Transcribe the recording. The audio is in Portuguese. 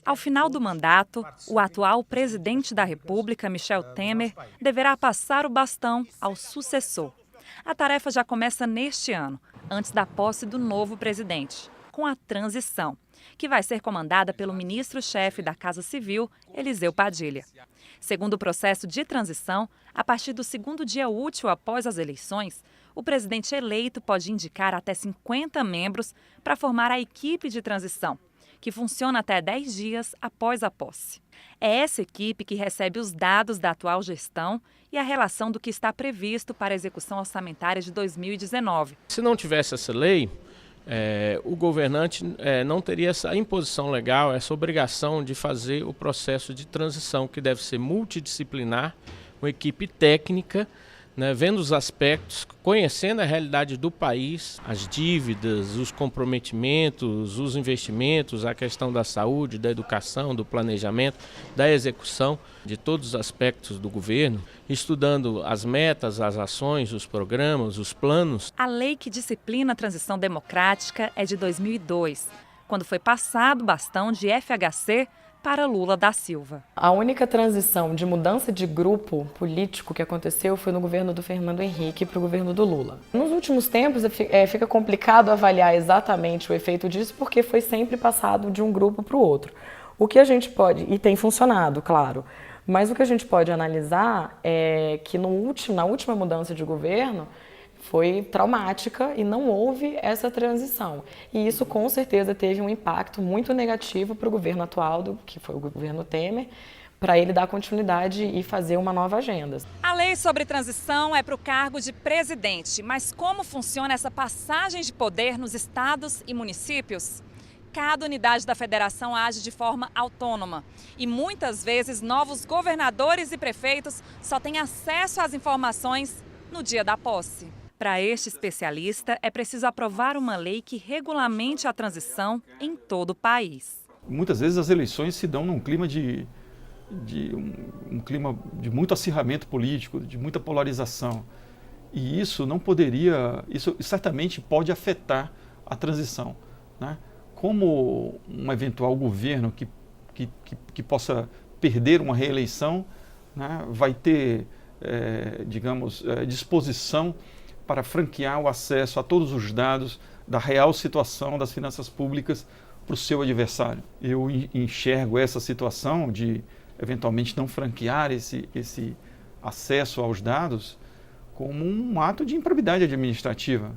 Ao final do mandato, o atual presidente da República, Michel Temer, deverá passar o bastão ao sucessor. A tarefa já começa neste ano, antes da posse do novo presidente, com a transição, que vai ser comandada pelo ministro-chefe da Casa Civil, Eliseu Padilha. Segundo o processo de transição, a partir do segundo dia útil após as eleições, o presidente eleito pode indicar até 50 membros para formar a equipe de transição, que funciona até 10 dias após a posse. É essa equipe que recebe os dados da atual gestão e a relação do que está previsto para a execução orçamentária de 2019. Se não tivesse essa lei, o governante não teria essa imposição legal, essa obrigação de fazer o processo de transição, que deve ser multidisciplinar, uma equipe técnica, vendo os aspectos, conhecendo a realidade do país, as dívidas, os comprometimentos, os investimentos, a questão da saúde, da educação, do planejamento, da execução de todos os aspectos do governo, estudando as metas, as ações, os programas, os planos. A lei que disciplina a transição democrática é de 2002, quando foi passado o bastão de FHC para Lula da Silva. A única transição de mudança de grupo político que aconteceu foi no governo do Fernando Henrique para o governo do Lula. Nos últimos tempos fica complicado avaliar exatamente o efeito disso, porque foi sempre passado de um grupo para o outro. O que a gente pode, e tem funcionado, claro, mas o que a gente pode analisar é que na última mudança de governo, foi traumática e não houve essa transição. E isso com certeza teve um impacto muito negativo para o governo atual, que foi o governo Temer, para ele dar continuidade e fazer uma nova agenda. A lei sobre transição é para o cargo de presidente, mas como funciona essa passagem de poder nos estados e municípios? Cada unidade da federação age de forma autônoma e muitas vezes novos governadores e prefeitos só têm acesso às informações no dia da posse. Para este especialista, é preciso aprovar uma lei que regulamente a transição em todo o país. Muitas vezes as eleições se dão num clima um clima de muito acirramento político, de muita polarização. E isso não poderia, isso certamente pode afetar a transição, Como um eventual governo que possa perder uma reeleição, vai ter, disposição para franquear o acesso a todos os dados da real situação das finanças públicas para o seu adversário. Eu enxergo essa situação de, eventualmente, não franquear esse acesso aos dados como um ato de improbidade administrativa.